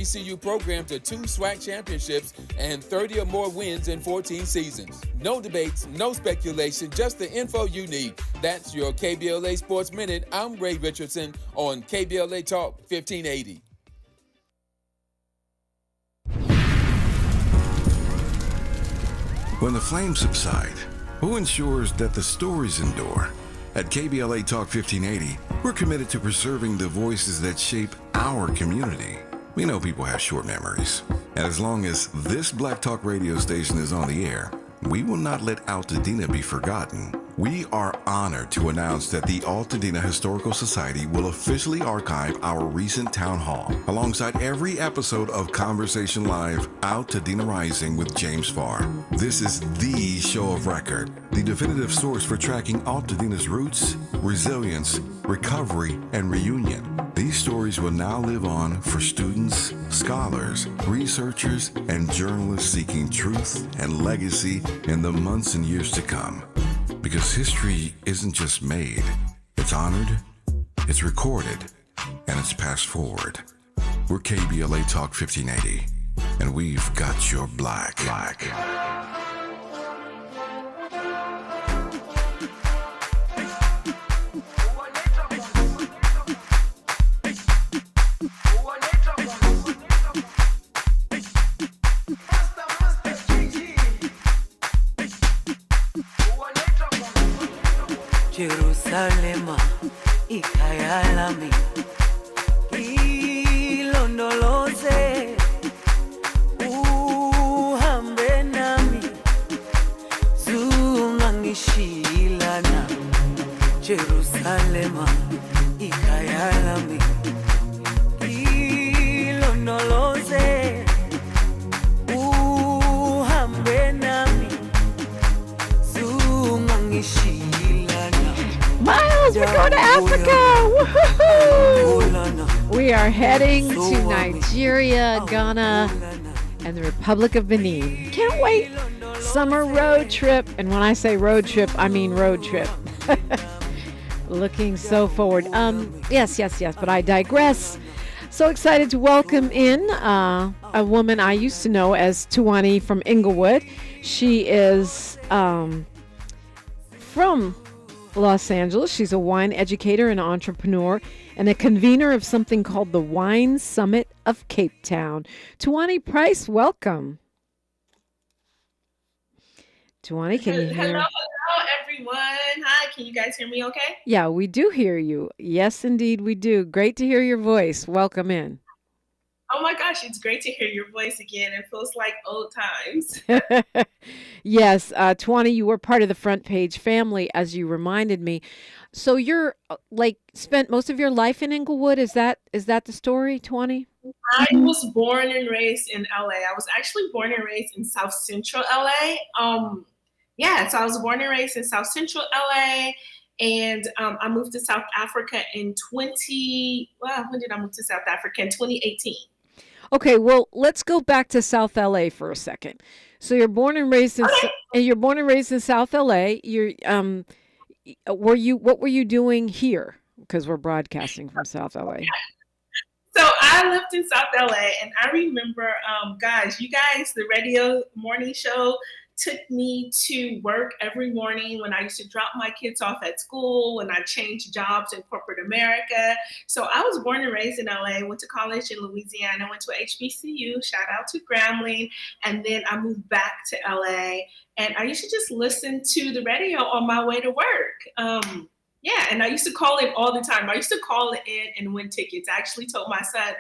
HBCU program to 2 SWAC championships and 30 or more wins in 14 seasons. No debates, no speculation, just the info you need. That's your KBLA Sports Minute. I'm Ray Richardson on KBLA Talk 1580. When the flames subside, who ensures that the stories endure? At KBLA Talk 1580, we're committed to preserving the voices that shape our community. We know people have short memories, and as long as this Black Talk radio station is on the air, we will not let Altadena be forgotten. We are honored to announce that the Altadena Historical Society will officially archive our recent town hall alongside every episode of Conversation Live Altadena Rising with James Farr. This is the show of record, the definitive source for tracking Altadena's roots, resilience, recovery, and reunion. These stories will now live on for students, scholars, researchers, and journalists seeking truth and legacy in the months and years to come. Because history isn't just made, it's honored, it's recorded, and it's passed forward. We're KBLA Talk 1580, and we've got your black. Jerusalema ikhaya lami ilondoloze uhambe nami zungangishilana Jerusalema ikhaya lami ilondoloze uhambe nami zungangishilana. Miles, we're going to Africa. Woo-hoo-hoo. We are heading to Nigeria, Ghana, and the Republic of Benin. Can't wait. Summer road trip. And when I say road trip, I mean road trip. Looking so forward. Yes, but I digress. So excited to welcome in a woman I used to know as Tuanni from Inglewood. She is from Los Angeles. She's a wine educator and entrepreneur and a convener of something called the Wine Summit of Capetown. Tuanni Price, welcome. Tuanni, can you hear? Hello, everyone. Hi, can you guys hear me okay? Yeah, we do hear you. Yes, indeed, we do. Great to hear your voice. Welcome in. Oh my gosh, it's great to hear your voice again. It feels like old times. Yes, Tuanni, you were part of the Front Page family, as you reminded me. So you're spent most of your life in Inglewood. Is that the story, Tuanni? I was born and raised in LA. I was actually born and raised in South Central LA. So I was born and raised in South Central LA. And I moved to South Africa in when did I move to South Africa? In 2018. Okay, well, let's go back to South LA for a second. So you're born and raised in South LA. You're what were you doing here? Because we're broadcasting from South LA. So I lived in South LA, and I remember, you guys, the radio morning show took me to work every morning when I used to drop my kids off at school, when I changed jobs in corporate America. So I was born and raised in LA, went to college in Louisiana, went to HBCU, shout out to Grambling, and then I moved back to LA. And I used to just listen to the radio on my way to work. And I used to call in all the time. I used to call in and win tickets. I actually told my son,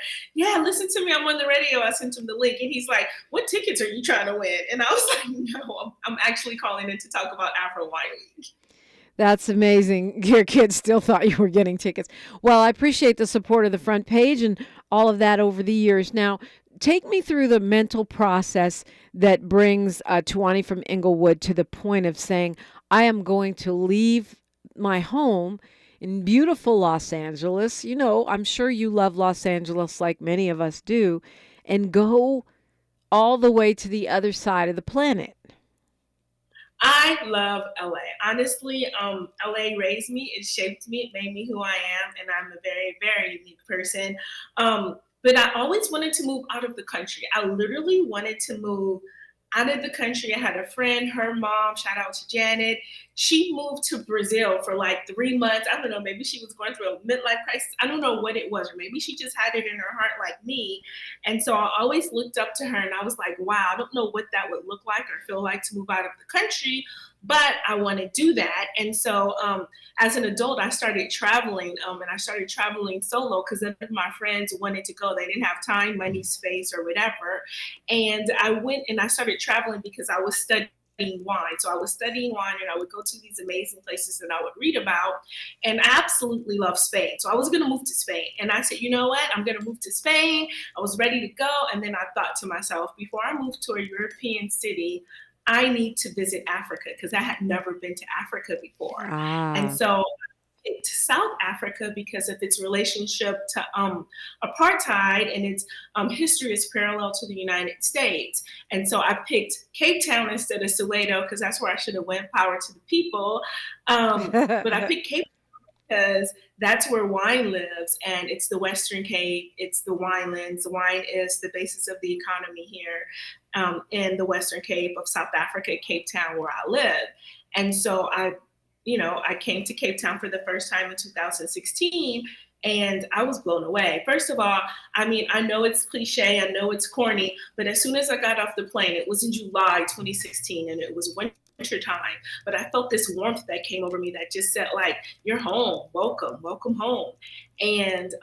listen to me, I'm on the radio. I sent him the link, and he's like, what tickets are you trying to win? And I was like, no, I'm actually calling in to talk about Afro Wine Week. That's amazing. Your kids still thought you were getting tickets. Well, I appreciate the support of the Front Page and all of that over the years. Now, take me through the mental process that brings Tuanni from Inglewood to the point of saying, I am going to leave my home in beautiful Los Angeles. You know, I'm sure you love Los Angeles like many of us do, and go all the way to the other side of the planet. I love LA. Honestly, LA raised me. It shaped me. It made me who I am, and I'm a very, very unique person. But I always wanted to move out of the country. I literally wanted to move out of the country. I had a friend, her mom, shout out to Janet. She moved to Brazil for like 3 months. I don't know, maybe she was going through a midlife crisis. I don't know what it was, or maybe she just had it in her heart like me. And so I always looked up to her and I was like, wow, I don't know what that would look like or feel like to move out of the country, but I want to do that. And so as an adult, I started traveling, and I started traveling solo because none of my friends wanted to go. They didn't have time, money, space, or whatever. And I went and I started traveling because I was studying wine. So I was studying wine and I would go to these amazing places that I would read about. And I absolutely love Spain. So I was going to move to Spain. And I said, you know what? I'm going to move to Spain. I was ready to go. And then I thought to myself, before I move to a European city, I need to visit Africa because I had never been to Africa before. And so to South Africa because of its relationship to apartheid, and its history is parallel to the United States. And so I picked Cape Town instead of Soweto because that's where I should have went, power to the people. But I picked Cape because that's where wine lives, and it's the Western Cape, it's the winelands. Wine is the basis of the economy here in the Western Cape of South Africa, Cape Town, where I live. And so I came to Cape Town for the first time in 2016, and I was blown away. First of all, I mean, I know it's cliche, I know it's corny, but as soon as I got off the plane, it was in July 2016, and it was winter time, but I felt this warmth that came over me that just said, like, you're home, welcome home. And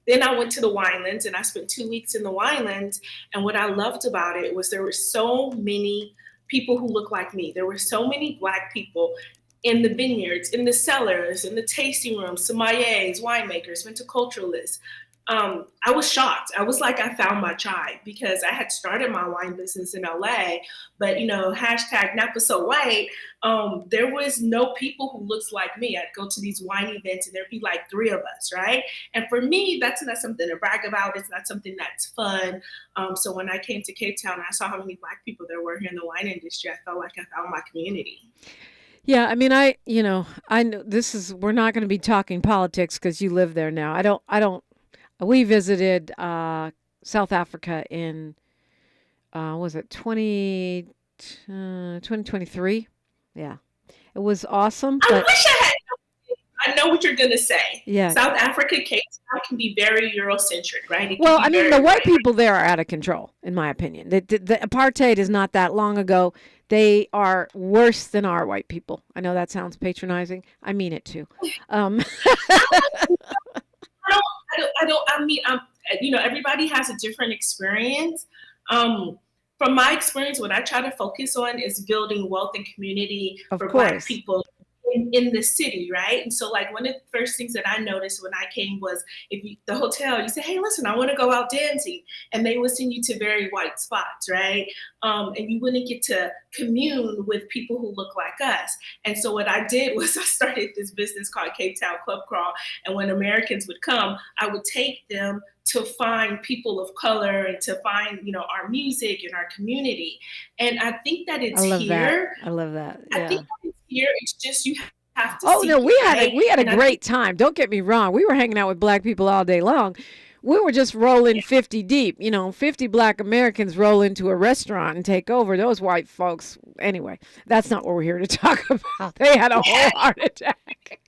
then I went to the winelands, and I spent 2 weeks in the winelands, and what I loved about it was there were so many people who look like me. There were so many Black people in the vineyards, in the cellars, in the tasting rooms, sommeliers, winemakers, viticulturalists. I was shocked. I was like, I found my tribe because I had started my wine business in LA, but hashtag Napa So White, there was no people who looks like me. I'd go to these wine events and there'd be like 3 of us, right? And for me, that's not something to brag about. It's not something that's fun. So when I came to Cape Town, I saw how many Black people there were here in the wine industry. I felt like I found my community. Yeah, I mean, I know we're not going to be talking politics because you live there now. We visited South Africa in, was it 2023? Yeah, it was awesome. I wish I had. I know what you're going to say. Yeah. South Africa, Cape Town can be very Eurocentric, right? Well, I mean, the white people there are out of control, in my opinion. The apartheid is not that long ago. They are worse than our white people. I know that sounds patronizing. I mean it too. Everybody has a different experience. From my experience, what I try to focus on is building wealth and community for Black people in the city, right? And so, like, one of the first things that I noticed when I came was the hotel, you say, hey, listen, I want to go out dancing. And they would send you to very white spots, right? And you wouldn't get to commune with people who look like us. And so what I did was I started this business called Cape Town Club Crawl. And when Americans would come, I would take them to find people of color and to find, our music and our community. And I think that it's here. I love that. Yeah. I think that it's here. It's just you have to. Oh no, we had a great time. Don't get me wrong. We were hanging out with Black people all day long. We were just rolling 50 deep. 50 Black Americans roll into a restaurant and take over. Those white folks. Anyway, that's not what we're here to talk about. They had a whole heart attack.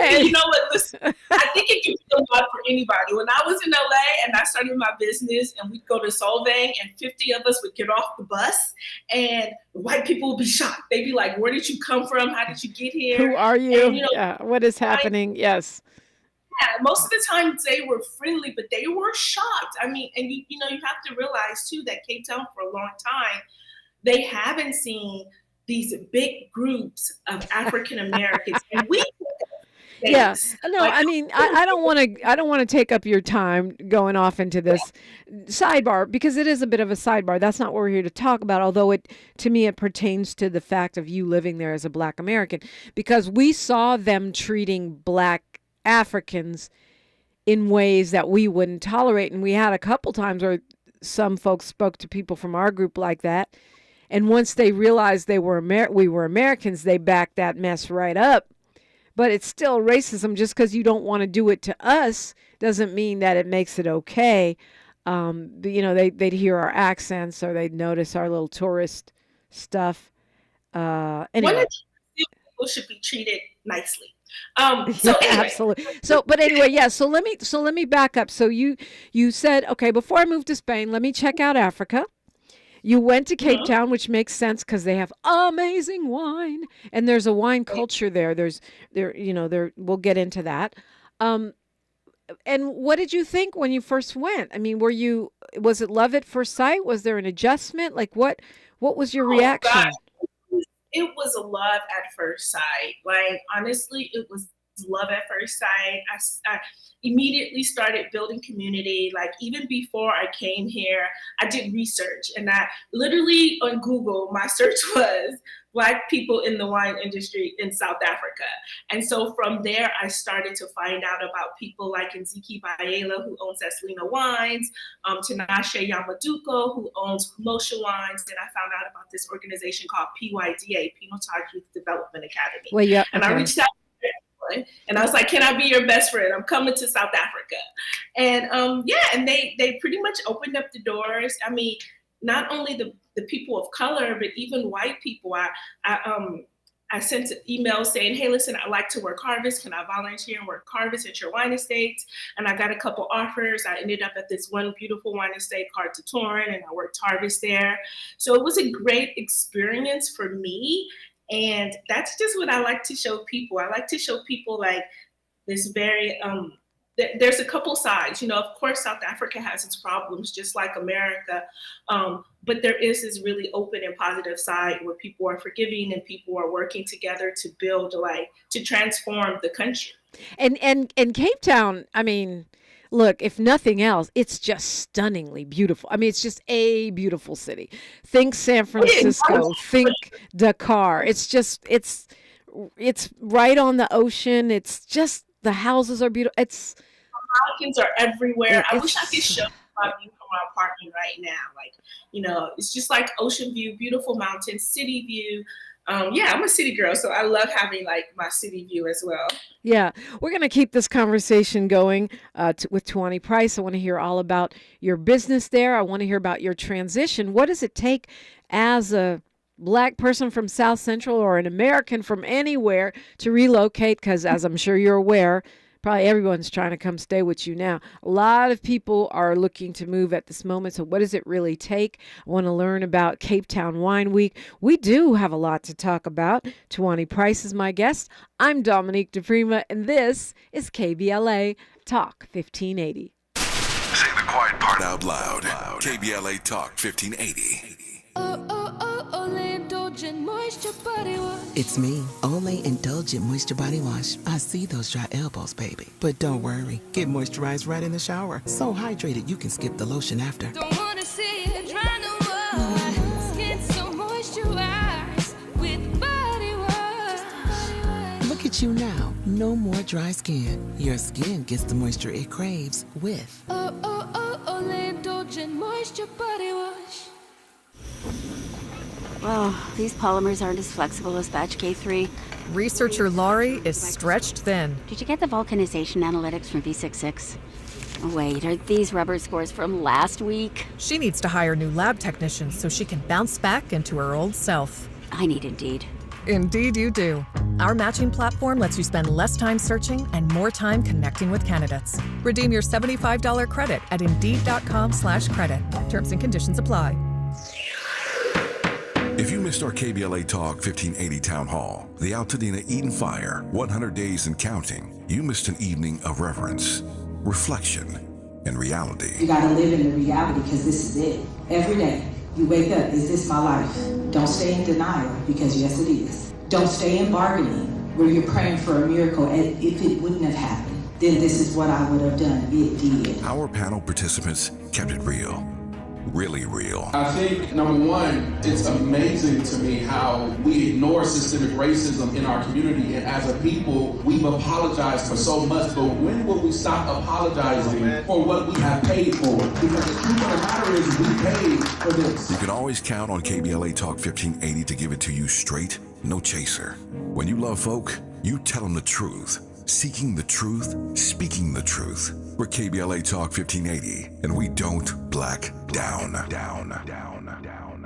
And you know what? Listen, I think it can be a lot for anybody. When I was in LA and I started my business, and we'd go to Solvang, and 50 of us would get off the bus, and white people would be shocked. They'd be like, "Where did you come from? How did you get here? Who are you? And, what is happening?" Yes. Yeah, most of the time they were friendly, but they were shocked. I mean, and you have to realize too that Cape Town for a long time, they haven't seen these big groups of African Americans, and we. Yeah, no, I mean, I don't want to take up your time going off into this sidebar because it is a bit of a sidebar. That's not what we're here to talk about. Although to me, it pertains to the fact of you living there as a Black American, because we saw them treating Black Africans in ways that we wouldn't tolerate. And we had a couple times where some folks spoke to people from our group like that. And once they realized we were Americans, they backed that mess right up. But it's still racism. Just because you don't want to do it to us doesn't mean that it makes it okay. They'd hear our accents or they'd notice our little tourist stuff. One Anyway. of the people should be treated nicely. So anyway. Absolutely. So, but anyway, yeah. So let me back up. So you said, okay, before I move to Spain, let me check out Africa. You went to Cape Town, which makes sense because they have amazing wine, and there's a wine culture there. We'll get into that. And what did you think when you first went? I mean, was it love at first sight? Was there an adjustment? Like what was your reaction? God. It was a love at first sight. Like, honestly, it was love at first sight. I immediately started building community. Like, even before I came here, I did research, and I literally on Google, my search was Black people in the wine industry in South Africa. And so from there, I started to find out about people like Nziki Bayela, who owns Eslina Wines, Tinashe Yamaduko, who owns Kumosha Wines. And I found out about this organization called PYDA, Pinotage Youth Development Academy. Well, yeah, and I reached out to everyone, and I was like, can I be your best friend? I'm coming to South Africa. And and they pretty much opened up the doors. I mean, not only the people of color, but even white people. I sent an email saying, hey, listen, I like to work harvest. Can I volunteer and work harvest at your wine estates? And I got a couple offers. I ended up at this one beautiful wine estate called Tuanni, and I worked harvest there. So it was a great experience for me. And that's just what I like to show people. I like to show people like this very, there's a couple sides. Of course, South Africa has its problems, just like America. But there is this really open and positive side where people are forgiving and people are working together to build, to transform the country. And Cape Town, I mean, look, if nothing else, it's just stunningly beautiful. I mean, it's just a beautiful city. Think San Francisco, think Dakar. It's right on the ocean. It's just, the houses are beautiful. Mountains are everywhere. I wish I could show my view from my apartment right now. It's just like ocean view, beautiful mountains, city view. I'm a city girl, so I love having my city view as well. Yeah, we're going to keep this conversation going with Tuanni Price. I want to hear all about your business there. I want to hear about your transition. What does it take as a Black person from South Central or an American from anywhere to relocate? Because as I'm sure you're aware, probably everyone's trying to come stay with you now. A lot of people are looking to move at this moment. So what does it really take? I want to learn about Cape Town Wine Week. We do have a lot to talk about. Tuanni Price is my guest. I'm Dominique DiPrima, and this is KBLA Talk 1580. Say the quiet part out loud. KBLA Talk 1580. Olay Indulgent Moisture Body Wash. It's me, Olay Indulgent Moisture Body Wash. I see those dry elbows, baby. But don't worry, get moisturized right in the shower. So hydrated you can skip the lotion after. Don't wanna see it dry no more. Skin so moisturized with body wash. Look at you now, no more dry skin. Your skin gets the moisture it craves with Olay Indulgent Moisture Body Wash. Well, these polymers aren't as flexible as batch K3. Researcher Laurie is stretched thin. Did you get the vulcanization analytics from V66? Wait, are these rubber scores from last week? She needs to hire new lab technicians so she can bounce back into her old self. I need Indeed. Indeed you do. Our matching platform lets you spend less time searching and more time connecting with candidates. Redeem your $75 credit at Indeed.com/credit. Terms and conditions apply. If you missed our KBLA Talk 1580 Town Hall, the Altadena Eden Fire, 100 Days and Counting, you missed an evening of reverence, reflection, and reality. You gotta live in the reality because this is it. Every day, you wake up, is this my life? Don't stay in denial because yes it is. Don't stay in bargaining where you're praying for a miracle and if it wouldn't have happened, then this is what I would have done. It did. Our panel participants kept it real. Really real. I think, number one, it's amazing to me how we ignore systemic racism in our community, and as a people, we've apologized for so much, but when will we stop apologizing for what we have paid for? Because the truth of the matter is we paid for this. You can always count on KBLA Talk 1580 to give it to you straight, no chaser. When you love folk, you tell them the truth. seeking the truth, speaking the truth. We're KBLA Talk 1580, and we don't black down.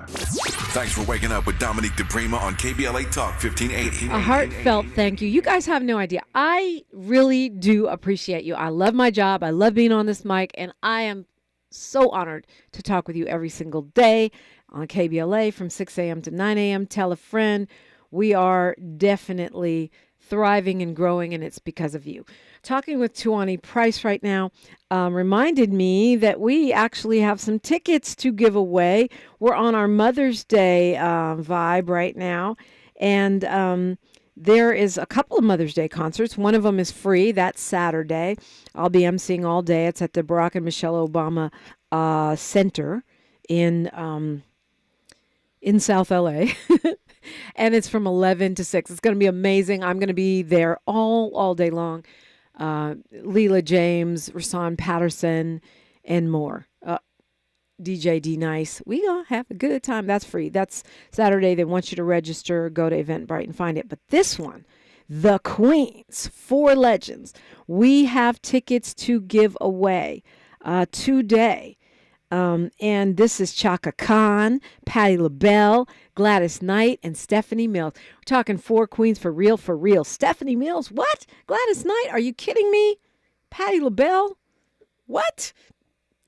Thanks for waking up with Dominique DiPrima on KBLA Talk 1580. A heartfelt thank you. You guys have no idea. I really do appreciate you. I love my job. I love being on this mic, and I am so honored to talk with you every single day on KBLA from 6 a.m. to 9 a.m. Tell a friend. We are definitely thriving and growing, and it's because of you. Talking with Tuanni Price right now reminded me that we actually have some tickets to give away. We're on our Mother's Day vibe right now, and there is a couple of Mother's Day concerts. One of them is free. That's Saturday. I'll be emceeing all day. It's at the Barack and Michelle Obama Center in South LA. And it's from 11 to 6. It's going to be amazing. I'm going to be there all day long. Leela James, Rasan Patterson, and more. DJ D Nice. We going to have a good time. That's free. That's Saturday. They want you to register. Go to Eventbrite and find it. But this one, the Queens, 4 Legends. We have tickets to give away today. And this is Chaka Khan, Patti LaBelle, Gladys Knight, and Stephanie Mills. We're talking 4 queens for real, for real. Stephanie Mills, what? Gladys Knight, are you kidding me? Patti LaBelle, what?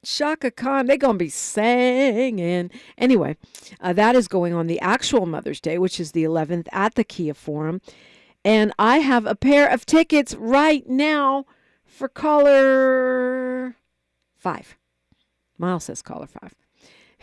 Chaka Khan, they're going to be singing. Anyway, that is going on the actual Mother's Day, which is the 11th at the Kia Forum. And I have a pair of tickets right now for caller 5. Miles says caller 5.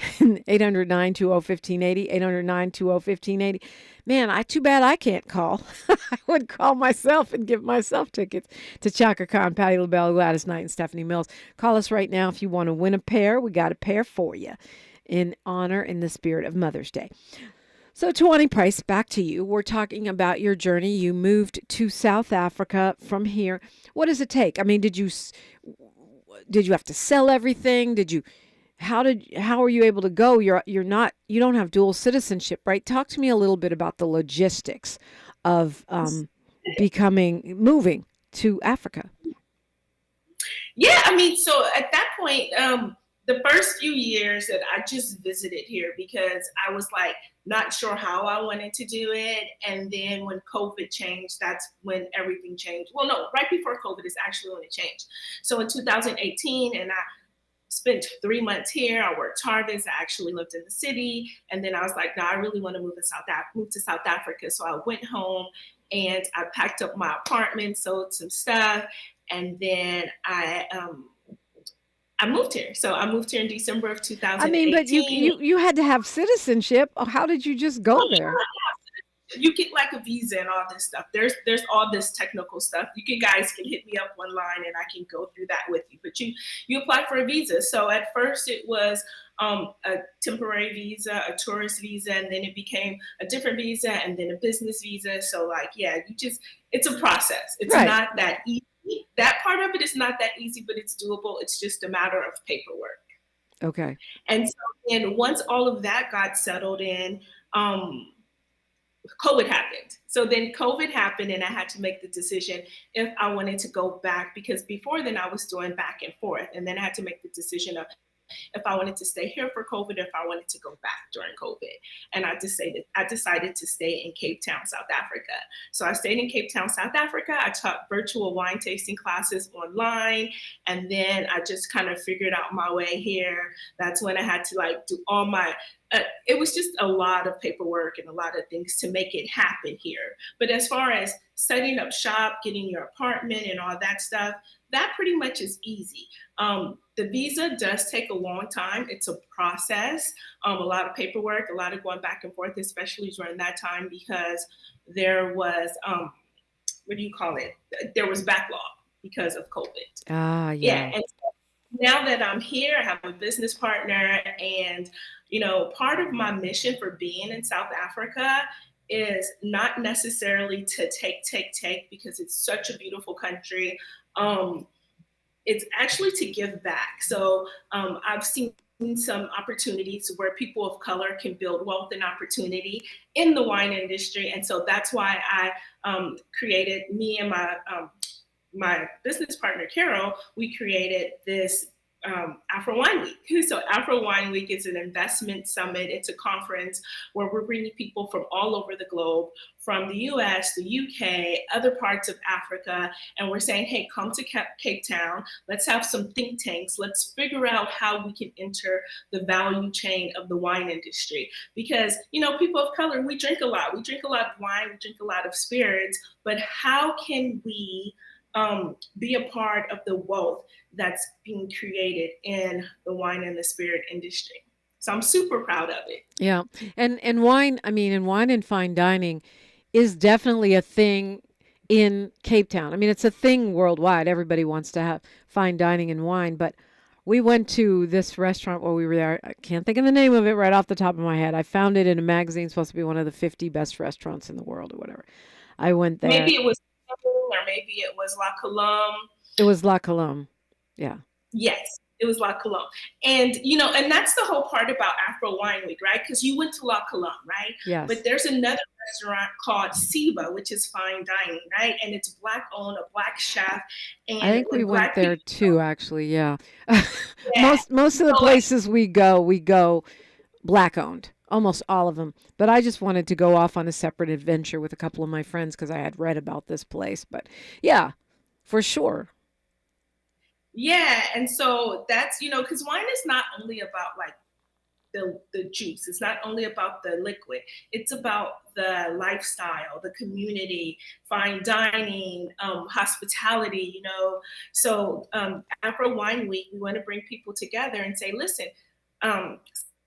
800-920-1580, 800-920-1580. Man, too bad I can't call. I would call myself and give myself tickets to Chaka Khan, Patti LaBelle, Gladys Knight, and Stephanie Mills. Call us right now if you want to win a pair. We got a pair for you in honor, in the spirit of Mother's Day. So, Tuanni Price, back to you. We're talking about your journey. You moved to South Africa from here. What does it take? I mean, did you have to sell everything? How are you able to go? You don't have dual citizenship, right? Talk to me a little bit about the logistics of moving to Africa. Yeah, I mean, so at that point, the first few years that I just visited here because I was like not sure how I wanted to do it. And then when COVID changed, that's when everything changed. Well, no, right before COVID is actually when it changed. So in 2018, and I spent 3 months here. I worked Harvest. I actually lived in the city. And then I was like, no, I really want to move to South Africa. So I went home and I packed up my apartment, sold some stuff. And then I moved here. So I moved here in December of 2018. I mean, but you had to have citizenship. How did you just go there? You get like a visa and all this stuff. There's all this technical stuff. You guys can hit me up online and I can go through that with you. But you apply for a visa. So at first it was a temporary visa, a tourist visa, and then it became a different visa and then a business visa. So like, yeah, it's a process. It's right. Not that easy. That part of it is not that easy, but it's doable. It's just a matter of paperwork. Okay. And so then once all of that got settled in, COVID happened. So then COVID happened and I had to make the decision if I wanted to go back, because before then I was doing back and forth. And then I had to make the decision of if I wanted to stay here for COVID, if I wanted to go back during COVID. And I decided to stay in Cape Town, South Africa. So I stayed in Cape Town, South Africa. I taught virtual wine tasting classes online. And then I just kind of figured out my way here. That's when I had to do all my it was just a lot of paperwork and a lot of things to make it happen here. But as far as setting up shop, getting your apartment and all that stuff, that pretty much is easy. The visa does take a long time. It's a process, a lot of paperwork, a lot of going back and forth, especially during that time because there was, there was backlog because of COVID. Yeah. And so now that I'm here, I have a business partner and part of my mission for being in South Africa is not necessarily to take because it's such a beautiful country. It's actually to give back. So I've seen some opportunities where people of color can build wealth and opportunity in the wine industry. And so that's why I created, me and my business partner, Carol, we created this Afro Wine Week. So Afro Wine Week is an investment summit. It's a conference where we're bringing people from all over the globe, from the US, the UK, other parts of Africa. And we're saying, hey, come to Cape Town. Let's have some think tanks. Let's figure out how we can enter the value chain of the wine industry. Because, you know, people of color, we drink a lot. We drink a lot of wine, we drink a lot of spirits, but how can we be a part of the wealth that's being created in the wine and the spirit industry? So I'm super proud of it. Yeah. And wine, I mean, and wine and fine dining is definitely a thing in Cape Town. I mean, it's a thing worldwide. Everybody wants to have fine dining and wine, but we went to this restaurant while we were there. I can't think of the name of it right off the top of my head. I found it in a magazine, supposed to be one of the 50 best restaurants in the world or whatever. I went there. Maybe it was, or maybe it was La Colombe. It was La Colombe. Yeah. Yes, it was La Colombe. And, you know, and that's the whole part about Afro Wine Week, right? Because you went to La Colombe, right? Yes. But there's another restaurant called Siva, which is fine dining, right? And it's Black owned, a Black chef. And I think we went there too, actually. Yeah. Yeah. Most of the places we go Black owned. Almost all of them. But I just wanted to go off on a separate adventure with a couple of my friends because I had read about this place. But yeah, for sure. Yeah. And so that's, you know, because wine is not only about like the juice. It's not only about the liquid. It's about the lifestyle, the community, fine dining, hospitality, you know. So Afro Wine Week, we want to bring people together and say, listen,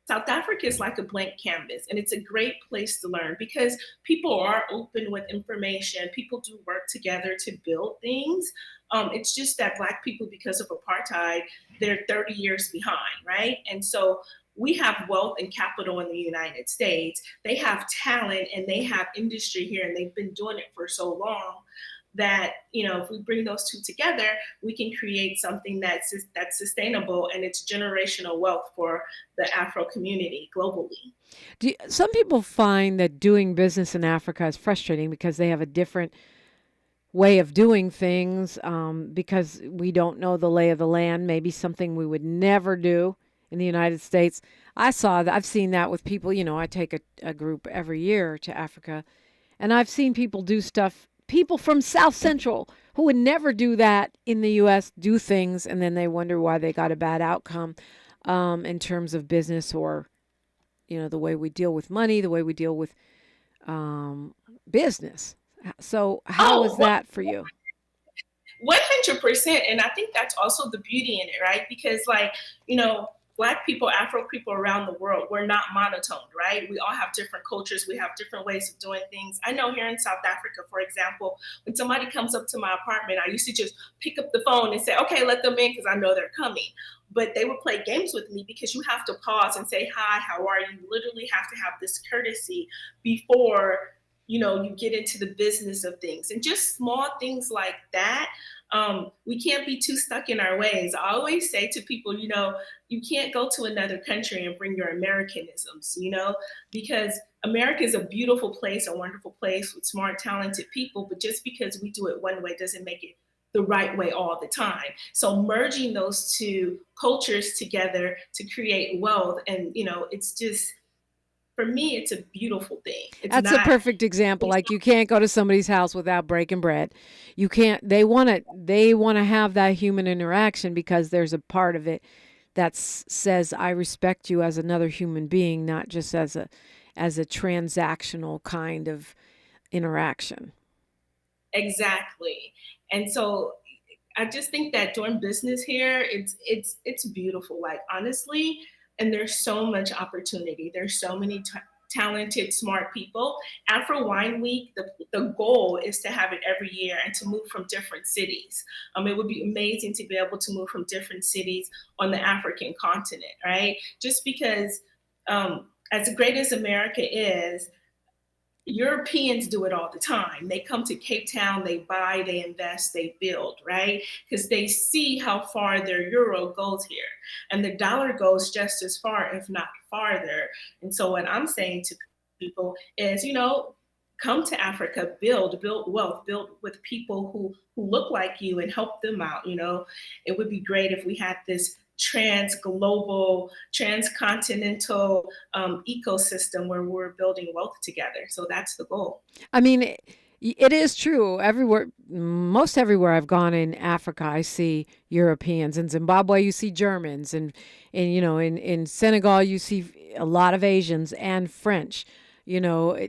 South Africa is like a blank canvas, and it's a great place to learn because people are open with information. People do work together to build things. It's just that Black people, because of apartheid, they're 30 years behind, right? And so we have wealth and capital in the United States. They have talent and they have industry here, and they've been doing it for so long that, you know, if we bring those two together, we can create something that's sustainable, and it's generational wealth for the Afro community globally. Some people find that doing business in Africa is frustrating because they have a different way of doing things, because we don't know the lay of the land, maybe something we would never do in the United States. I've seen that with people. You know, I take a group every year to Africa, and I've seen people do stuff. People from South Central who would never do that in the U.S. do things, and then they wonder why they got a bad outcome in terms of business, or, you know, the way we deal with money, the way we deal with business. So how is that for you? 100%. And I think that's also the beauty in it, right? Because, like, you know, Black people, Afro people around the world, we're not monotone, right? We all have different cultures. We have different ways of doing things. I know here in South Africa, for example, when somebody comes up to my apartment, I used to just pick up the phone and say, okay, let them in because I know they're coming. But they would play games with me because you have to pause and say, hi, how are you? You literally have to have this courtesy before, you know, you get into the business of things. And just small things like that. We can't be too stuck in our ways. I always say to people, you know, you can't go to another country and bring your Americanisms, you know, because America is a beautiful place, a wonderful place with smart, talented people. But just because we do it one way doesn't make it the right way all the time. So merging those two cultures together to create wealth, and, you know, it's just, for me, it's a beautiful thing. That's a perfect example. Like, you can't go to somebody's house without breaking bread. You can't. They want to have that human interaction because there's a part of it that says, I respect you as another human being, not just as a transactional kind of interaction. Exactly. And so I just think that doing business here, it's beautiful. Like, honestly. And there's so much opportunity. There's so many talented, smart people. Afro Wine Week, the goal is to have it every year and to move from different cities. It would be amazing to be able to move from different cities on the African continent, right? Just because as great as America is, Europeans do it all the time. They come to Cape Town, they buy, they invest, they build, right? Because they see how far their euro goes here. And the dollar goes just as far, if not farther. And so what I'm saying to people is, come to Africa, build wealth, build with people who look like you and help them out. It would be great if we had this global, transcontinental ecosystem where we're building wealth together. So that's the goal. I mean, it is true. Most everywhere I've gone in Africa, I see Europeans. In Zimbabwe, you see Germans, and in Senegal, you see a lot of Asians and French.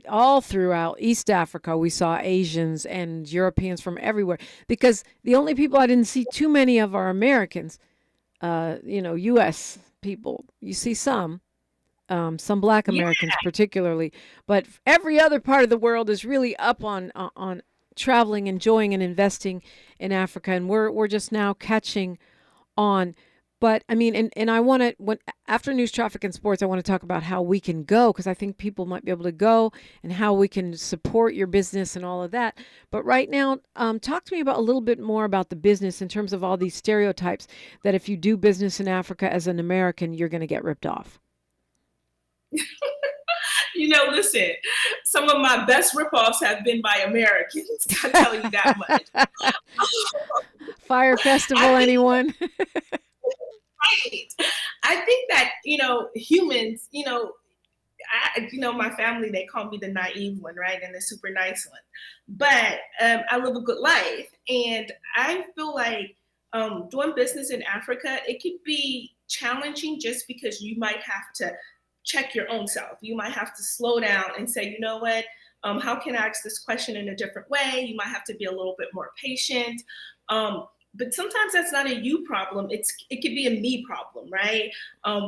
All throughout East Africa, we saw Asians and Europeans from everywhere, because the only people I didn't see too many of are Americans, U.S. people. You see some Black Americans particularly, but every other part of the world is really up on traveling, enjoying, and investing in Africa, and we're just now catching on. But I mean, and I want to, after news, traffic, and sports, I want to talk about how we can go, because I think people might be able to go, and how we can support your business and all of that. But right now, talk to me about a little bit more about the business in terms of all these stereotypes that if you do business in Africa as an American, you're going to get ripped off. Listen, some of my best ripoffs have been by Americans. I'll tell you that much. Fire Festival, anyone? Right. I think that, humans, my family, they call me the naive one, right? And the super nice one. But I live a good life. And I feel like doing business in Africa, it could be challenging just because you might have to check your own self. You might have to slow down and say, you know what? How can I ask this question in a different way? You might have to be a little bit more patient. But sometimes that's not a you problem. It could be a me problem, right?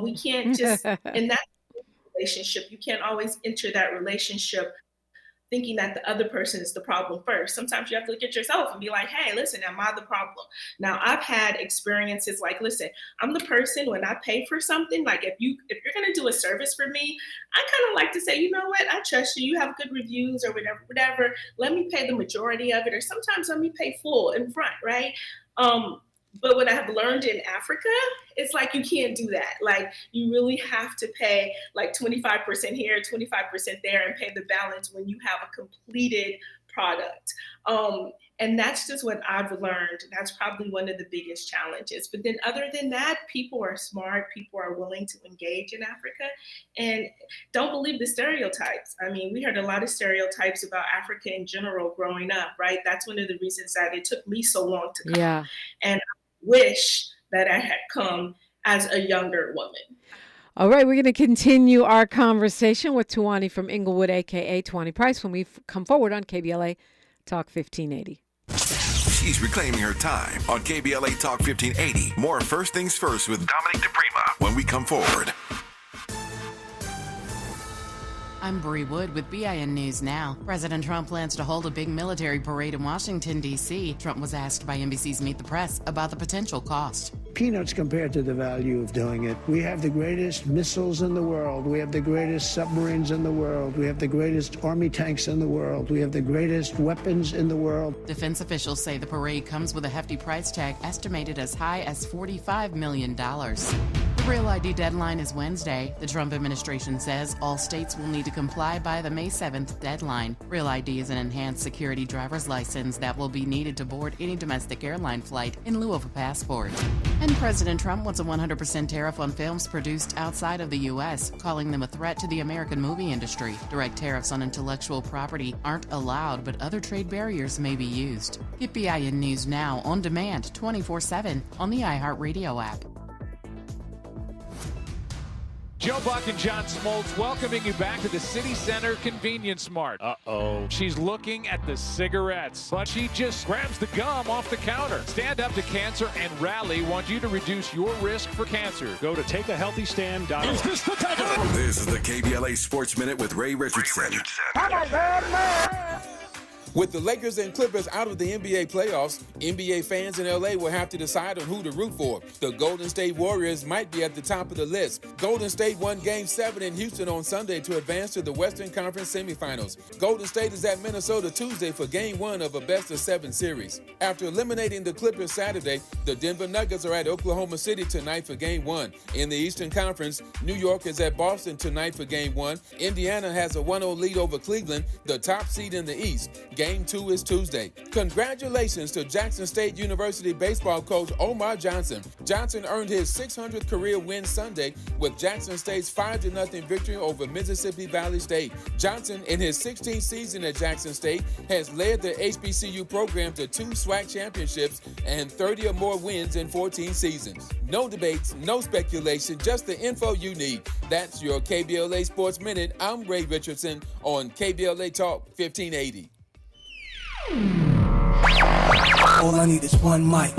We can't just, in that relationship, you can't always enter that relationship thinking that the other person is the problem first. Sometimes you have to look at yourself and be like, hey, listen, am I the problem? Now, I've had experiences like, listen, I'm the person when I pay for something, like if you're going to do a service for me, I kind of like to say, you know what, I trust you, you have good reviews or whatever, let me pay the majority of it, or sometimes let me pay full in front, right? But what I have learned in Africa, it's like you can't do that. Like you really have to pay like 25% here, 25% there, and pay the balance when you have a completed product. And that's just what I've learned. That's probably one of the biggest challenges. But then other than that, people are smart, people are willing to engage in Africa, and don't believe the stereotypes. I mean, we heard a lot of stereotypes about Africa in general growing up, right? That's one of the reasons that it took me so long to come. Yeah. And I wish that I had come as a younger woman. All right, we're going to continue our conversation with Tuanni from Inglewood, a.k.a. Tuanni Price, when we come forward on KBLA Talk 1580. She's reclaiming her time on KBLA Talk 1580. More First Things First with Dominique DiPrima when we come forward. I'm Bree Wood with BIN News Now. President Trump plans to hold a big military parade in Washington, D.C. Trump was asked by NBC's Meet the Press about the potential cost. Peanuts compared to the value of doing it. We have the greatest missiles in the world. We have the greatest submarines in the world. We have the greatest army tanks in the world. We have the greatest weapons in the world. Defense officials say the parade comes with a hefty price tag estimated as high as $45 million. The Real ID deadline is Wednesday. The Trump administration says all states will need to comply by the May 7th deadline. Real ID is an enhanced security driver's license that will be needed to board any domestic airline flight in lieu of a passport. And President Trump wants a 100% tariff on films produced outside of the U.S., calling them a threat to the American movie industry. Direct tariffs on intellectual property aren't allowed, but other trade barriers may be used. Get BIN News Now on demand 24/7 on the iHeartRadio app. Joe Buck and John Smoltz welcoming you back to the City Center Convenience Mart. Uh-oh. She's looking at the cigarettes, but she just grabs the gum off the counter. Stand Up to Cancer and Rally want you to reduce your risk for cancer. Go to takeahealthystand.org. Is this the time? This is the KBLA Sports Minute with Ray Richardson. I'm a bad man. With the Lakers and Clippers out of the NBA playoffs, NBA fans in LA will have to decide on who to root for. The Golden State Warriors might be at the top of the list. Golden State won Game 7 in Houston on Sunday to advance to the Western Conference semifinals. Golden State is at Minnesota Tuesday for Game 1 of a best-of-7 series. After eliminating the Clippers Saturday, the Denver Nuggets are at Oklahoma City tonight for Game 1. In the Eastern Conference, New York is at Boston tonight for Game 1. Indiana has a 1-0 lead over Cleveland, the top seed in the East. Game 2 is Tuesday. Congratulations to Jackson State University baseball coach Omar Johnson. Johnson earned his 600th career win Sunday with Jackson State's 5-0 victory over Mississippi Valley State. Johnson, in his 16th season at Jackson State, has led the HBCU program to 2 SWAC championships and 30 or more wins in 14 seasons. No debates, no speculation, just the info you need. That's your KBLA Sports Minute. I'm Ray Richardson on KBLA Talk 1580. All I need is one mic.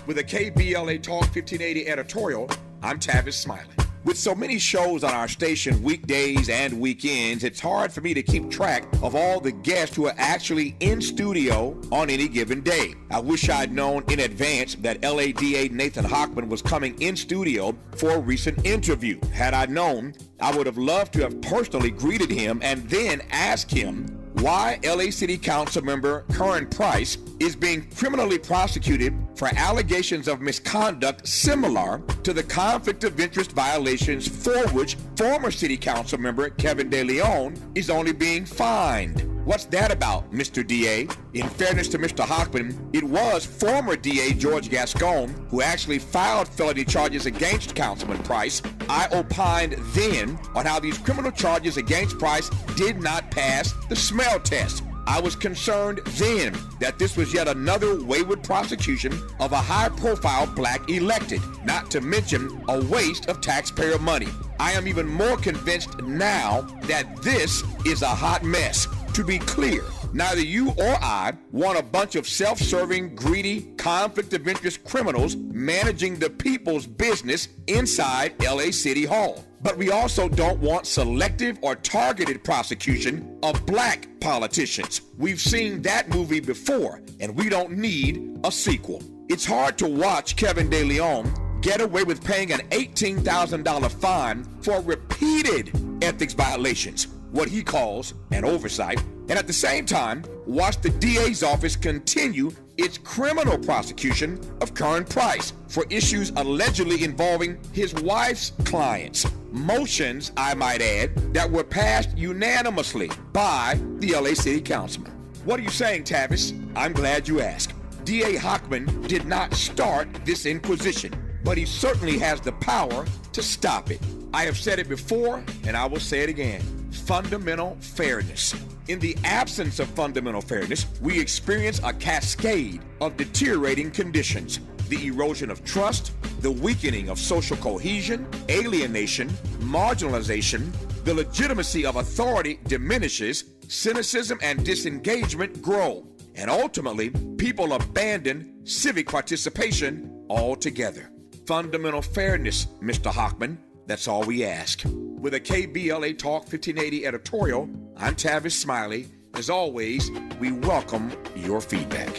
With a KBLA Talk 1580 editorial, I'm Tavis Smiley. With so many shows on our station weekdays and weekends, it's hard for me to keep track of all the guests who are actually in studio on any given day. I wish I'd known in advance that LADA Nathan Hochman was coming in studio for a recent interview. Had I known, I would have loved to have personally greeted him and then asked him why LA City Council member Tuanni Price is being criminally prosecuted for allegations of misconduct similar to the conflict of interest violations for which former City Council member Kevin De Leon is only being fined. What's that about, Mr. DA? In fairness to Mr. Hochman, it was former DA George Gascon who actually filed felony charges against Councilman Price. I opined then on how these criminal charges against Price did not pass the smell test. I was concerned then that this was yet another wayward prosecution of a high-profile black elected, not to mention a waste of taxpayer money. I am even more convinced now that this is a hot mess. To be clear, neither you or I want a bunch of self-serving, greedy, conflict of interest criminals managing the people's business inside LA City Hall. But we also don't want selective or targeted prosecution of black politicians. We've seen that movie before, and we don't need a sequel. It's hard to watch Kevin De Leon get away with paying an $18,000 fine for repeated ethics violations, what he calls an oversight, and at the same time, watch the DA's office continue its criminal prosecution of Tuanni Price for issues allegedly involving his wife's clients. Motions, I might add, that were passed unanimously by the LA City Councilman. What are you saying, Tavis? I'm glad you asked. DA Hochman did not start this inquisition, but he certainly has the power to stop it. I have said it before, and I will say it again. Fundamental fairness. In the absence of fundamental fairness, we experience a cascade of deteriorating conditions. The erosion of trust, the weakening of social cohesion, alienation, marginalization, the legitimacy of authority diminishes, cynicism and disengagement grow, and ultimately, people abandon civic participation altogether. Fundamental fairness, Mr. Hochman, that's all we ask. With a KBLA Talk 1580 editorial, I'm Tavis Smiley. As always, we welcome your feedback.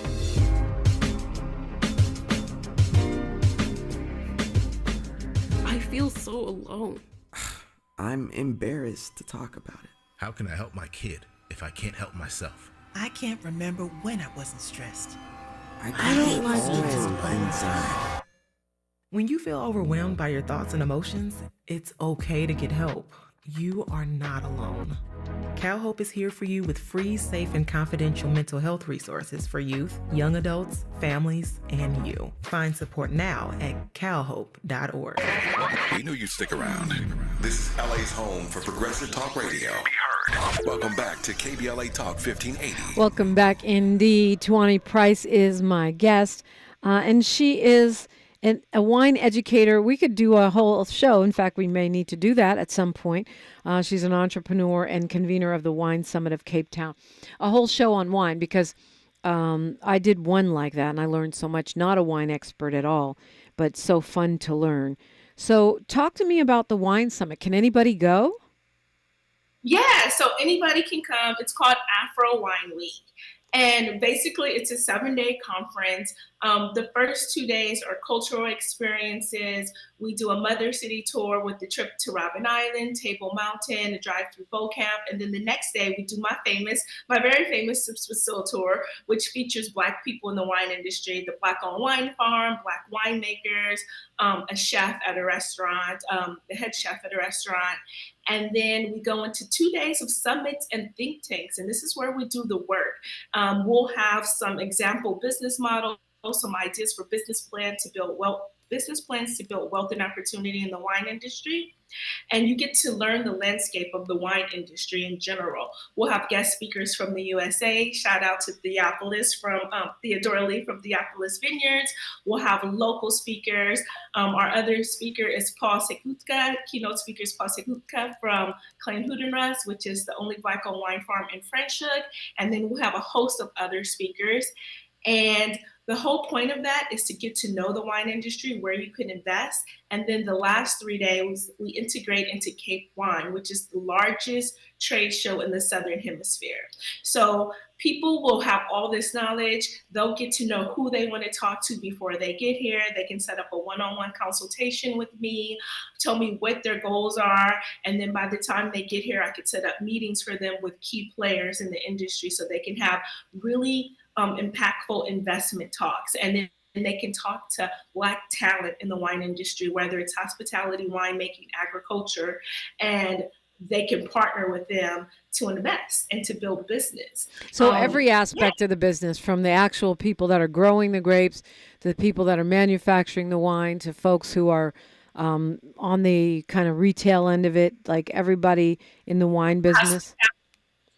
I feel so alone. I'm embarrassed to talk about it. How can I help my kid if I can't help myself? I can't remember when I wasn't stressed. I don't like inside. When you feel overwhelmed by your thoughts and emotions, it's okay to get help. You are not alone. CalHope is here for you with free, safe, and confidential mental health resources for youth, young adults, families, and you. Find support now at calhope.org. We knew you'd stick around. This is LA's home for progressive talk radio. Welcome back to KBLA Talk 1580. Welcome back indeed. Tuanni Price is my guest, and she is a wine educator. We could do a whole show. In fact, we may need to do that at some point. She's an entrepreneur and convener of the Wine Summit of Capetown. A whole show on wine because I did one like that and I learned so much. Not a wine expert at all, but so fun to learn. So talk to me about the Wine Summit. Can anybody go? Yeah, so anybody can come. It's called Afro Wine Week. And basically, it's a 7-day conference. The first 2 days are cultural experiences. We do a Mother City tour with the trip to Robben Island, Table Mountain, a drive through boat camp. And then the next day, we do my very famous Sicily tour, which features Black people in the wine industry, the Black-owned wine farm, Black winemakers, a chef at a restaurant, the head chef at a restaurant. And then we go into 2 days of summits and think tanks. And this is where we do the work. We'll have some example business models, some ideas for business plans to build wealth and opportunity in the wine industry. And you get to learn the landscape of the wine industry in general. We'll have guest speakers from the USA. Shout out to Theophilus from Theodora Lee from Theophilus Vineyards. We'll have local speakers. Our other speaker is Paul Segutka. Keynote speaker is Paul Segutka from Klein-Hudenras, which is the only Black-owned wine farm in Franschhoek. And then we'll have a host of other speakers. And the whole point of that is to get to know the wine industry, where you can invest. And then the last 3 days, we integrate into Cape Wine, which is the largest trade show in the Southern Hemisphere. So people will have all this knowledge. They'll get to know who they want to talk to before they get here. They can set up a one-on-one consultation with me, tell me what their goals are. And then by the time they get here, I could set up meetings for them with key players in the industry so they can have really impactful investment talks. And then they can talk to Black talent in the wine industry, whether it's hospitality, winemaking, agriculture, and they can partner with them to invest and to build business. So every aspect of the business, from the actual people that are growing the grapes to the people that are manufacturing the wine to folks who are on the kind of retail end of it, like everybody in the wine business.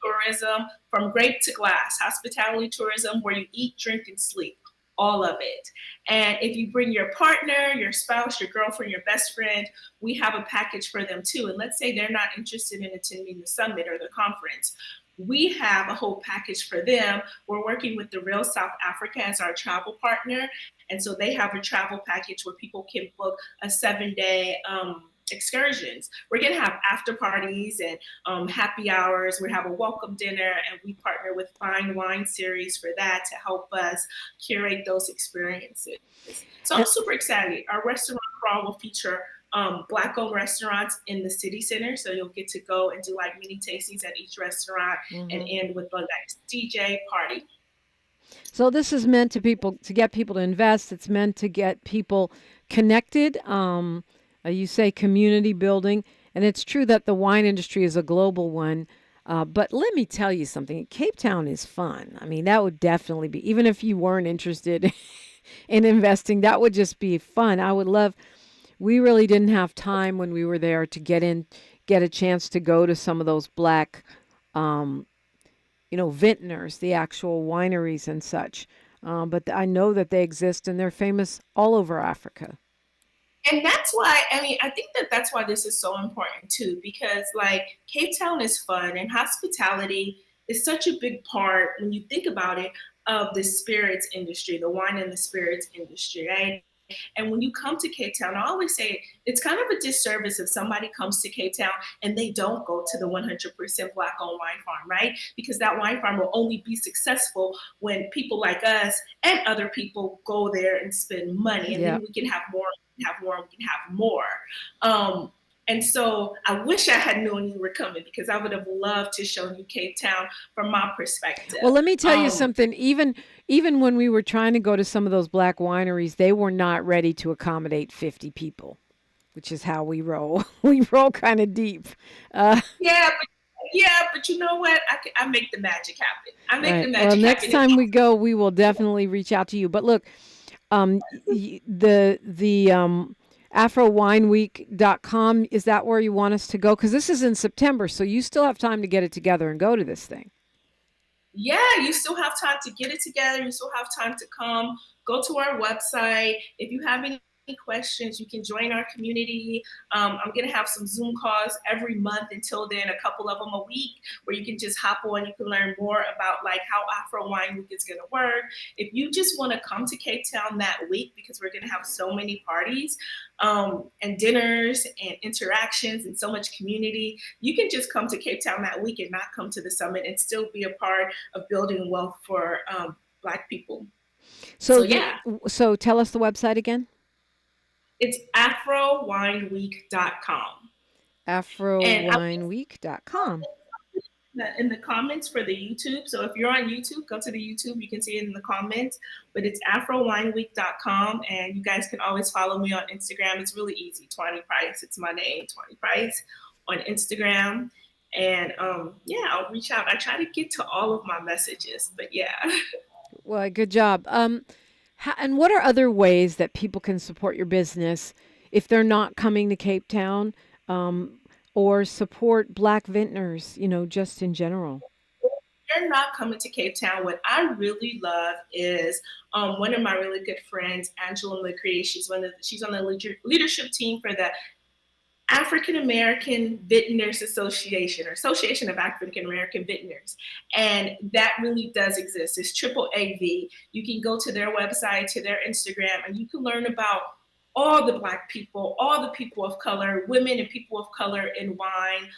Tourism, from grape to glass, hospitality tourism, where you eat, drink, and sleep, all of it. And if you bring your partner, your spouse, your girlfriend, your best friend, we have a package for them too. And let's say they're not interested in attending the summit or the conference. We have a whole package for them. We're working with the Real South Africa as our travel partner. And so they have a travel package where people can book a 7-day excursions. We're going to have after parties and happy hours. We have a welcome dinner, and we partner with Fine Wine Series for that to help us curate those experiences. So I'm super excited. Our restaurant crawl will feature Black-owned restaurants in the city center. So you'll get to go and do like mini tastings at each restaurant and end with a nice DJ party. So this is meant to get people to invest. It's meant to get people connected. You say community building, and it's true that the wine industry is a global one. But let me tell you something. Cape Town is fun. I mean, that would definitely be, even if you weren't interested in investing, that would just be fun. I would love, we really didn't have time when we were there to get a chance to go to some of those Black, vintners, the actual wineries and such. But I know that they exist, and they're famous all over Africa. And that's why, I think that's why this is so important too, because like Cape Town is fun, and hospitality is such a big part, when you think about it, of the spirits industry, the wine and the spirits industry, right? And when you come to Cape Town, I always say it's kind of a disservice if somebody comes to Cape Town and they don't go to the 100% Black-owned wine farm, right? Because that wine farm will only be successful when people like us and other people go there and spend money, and then we can have more. We can have more. And so I wish I had known you were coming, because I would have loved to show you Cape Town from my perspective. Well, let me tell you something. Even when we were trying to go to some of those Black wineries, they were not ready to accommodate 50 people, which is how we roll. We roll kind of deep. But you know what? I make the magic happen. Well, next time we go, we will definitely reach out to you. But look, the AfroWineWeek.com, is that where you want us to go? Because this is in September, so you still have time to get it together and go to this thing. Yeah, you still have time to get it together. You still have time to come. Go to our website. If you have any questions, you can join our community. I'm going to have some Zoom calls every month until then, a couple of them a week, where you can just hop on. You can learn more about like how Afro Wine Week is going to work. If you just want to come to Cape Town that week, because we're going to have so many parties and dinners and interactions and so much community, you can just come to Cape Town that week and not come to the summit and still be a part of building wealth for Black people. So yeah. So tell us the website again. It's afrowineweek.com. Afrowineweek.com. In the comments for the YouTube. So if you're on YouTube, go to the YouTube. You can see it in the comments. But it's afrowineweek.com. And you guys can always follow me on Instagram. It's really easy. Tuanni Price. It's my name, Tuanni Price, on Instagram. And yeah, I'll reach out. I try to get to all of my messages. But yeah. Well, good job. And what are other ways that people can support your business if they're not coming to Cape Town, or support Black vintners, just in general? If you're not coming to Cape Town, what I really love is one of my really good friends, Angela McCree. She's on the leadership team for the African American Vintners Association, or Association of African American Vintners. And that really does exist. It's AAAV. You can go to their website, to their Instagram, and you can learn about all the Black people, all the people of color, women and people of color in wine.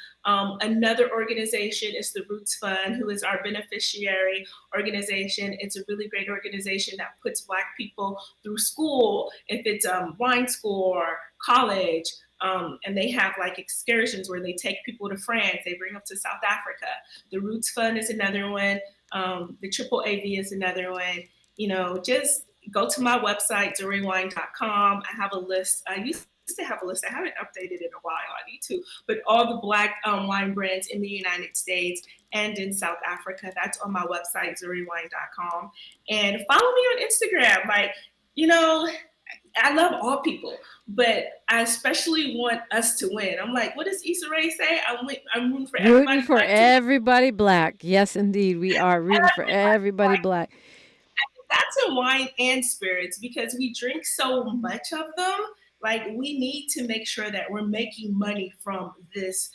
Another organization is the Roots Fund, who is our beneficiary organization. It's a really great organization that puts Black people through school, if it's wine school or college. And they have like excursions where they take people to France, they bring them to South Africa. The Roots Fund is another one. The AAAV is another one. Just go to my website, durywine.com. I have a list. I used to have a list. I haven't updated in a while. I need to. But all the Black wine brands in the United States and in South Africa, that's on my website, durywine.com. And follow me on Instagram. I love all people, but I especially want us to win. I'm like, what does Issa Rae say? I'm rooting for everybody. Rooting for everybody Black. Yes, indeed. We are rooting for everybody Black. That's in wine and spirits, because we drink so much of them. Like, we need to make sure that we're making money from this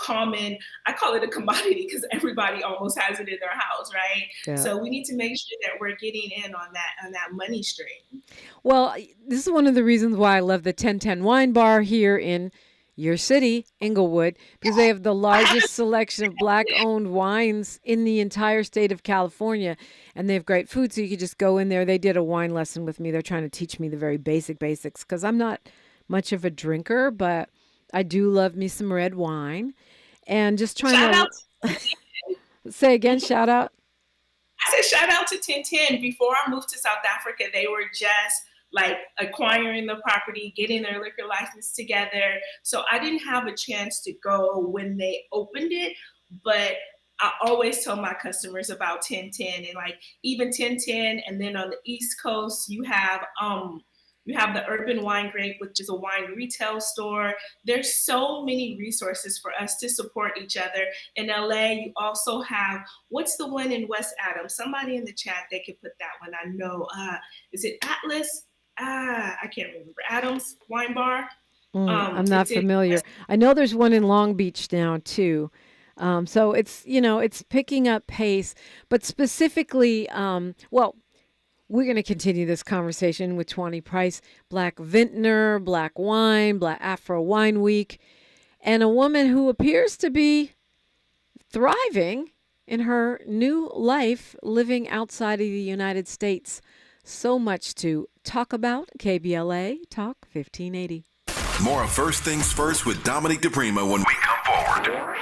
common, I call it a commodity because everybody almost has it in their house, right? Yeah. So we need to make sure that we're getting in on that money stream. Well, this is one of the reasons why I love the 1010 Wine Bar here in your city, Inglewood, because they have the largest selection of Black-owned wines in the entire state of California, and they have great food, so you could just go in there. They did a wine lesson with me. They're trying to teach me the very basics, because I'm not much of a drinker, but I do love me some red wine. And just trying shout to... Say again, shout out? I said shout out to 1010. Before I moved to South Africa, they were just like acquiring the property, getting their liquor license together. So I didn't have a chance to go when they opened it, but I always tell my customers about 1010, and like even 1010. And then on the East Coast, you have the Urban Wine Grape, which is a wine retail store. There's so many resources for us to support each other. In LA, you also have, what's the one in West Adams? Somebody in the chat, they could put that one. I know, is it Atlas? I can't remember. Adams Wine Bar. I'm not familiar. I know there's one in Long Beach now too. So it's, it's picking up pace, but specifically, we're going to continue this conversation with Tuanni Price, Black vintner, Black wine, Black Afro Wine Week, and a woman who appears to be thriving in her new life living outside of the United States. So much to talk about. KBLA Talk 1580. More of First Things First with Dominique DiPrima when we come forward.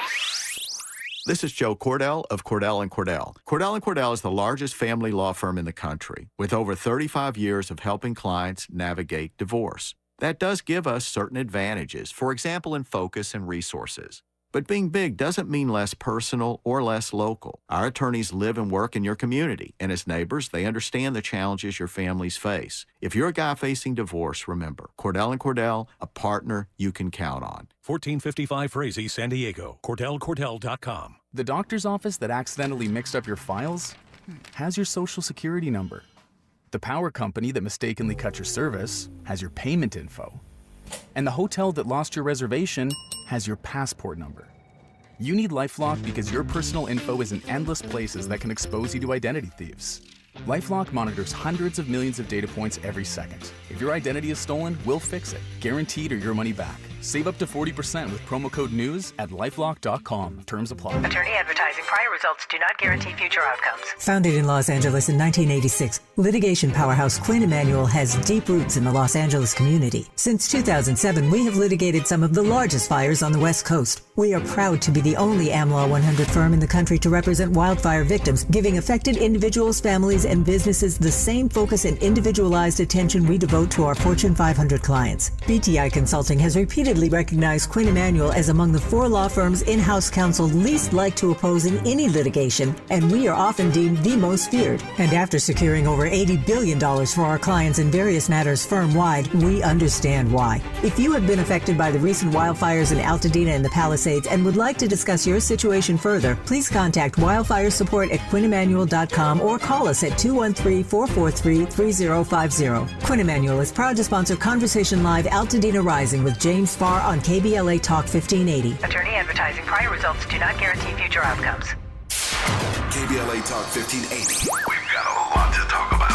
This is Joe Cordell of Cordell & Cordell. Cordell & Cordell is the largest family law firm in the country, with over 35 years of helping clients navigate divorce. That does give us certain advantages, for example, in focus and resources. But being big doesn't mean less personal or less local. Our attorneys live and work in your community, and as neighbors, they understand the challenges your families face. If you're a guy facing divorce, remember, Cordell & Cordell, a partner you can count on. 1455 Frazee, San Diego. CordellCordell.com. The doctor's office that accidentally mixed up your files has your social security number. The power company that mistakenly cut your service has your payment info. And the hotel that lost your reservation has your passport number. You need LifeLock because your personal info is in endless places that can expose you to identity thieves. LifeLock monitors hundreds of millions of data points every second. If your identity is stolen, we'll fix it, guaranteed or your money back. Save up to 40% with promo code NEWS at LifeLock.com. Terms apply. Attorney advertising. Prior results do not guarantee future outcomes. Founded in Los Angeles in 1986, litigation powerhouse Quinn Emanuel has deep roots in the Los Angeles community. Since 2007, we have litigated some of the largest fires on the West Coast. We are proud to be the only AmLaw 100 firm in the country to represent wildfire victims, giving affected individuals, families, and businesses the same focus and individualized attention we devote to our Fortune 500 clients. BTI Consulting has repeatedly recognized Quinn Emanuel as among the 4 law firms in-house counsel least liked to oppose in any litigation, and we are often deemed the most feared. And after securing over $80 billion for our clients in various matters firm-wide, we understand why. If you have been affected by the recent wildfires in Altadena and the Palisades and would like to discuss your situation further, please contact wildfire support at QuinnEmanuel.com or call us at 213-443-3050. Quinn Emanuel is proud to sponsor Conversation Live Altadena Rising with James Farr on KBLA Talk 1580. Attorney advertising. Prior results do not guarantee future outcomes. KBLA Talk 1580. We've got a lot to talk about.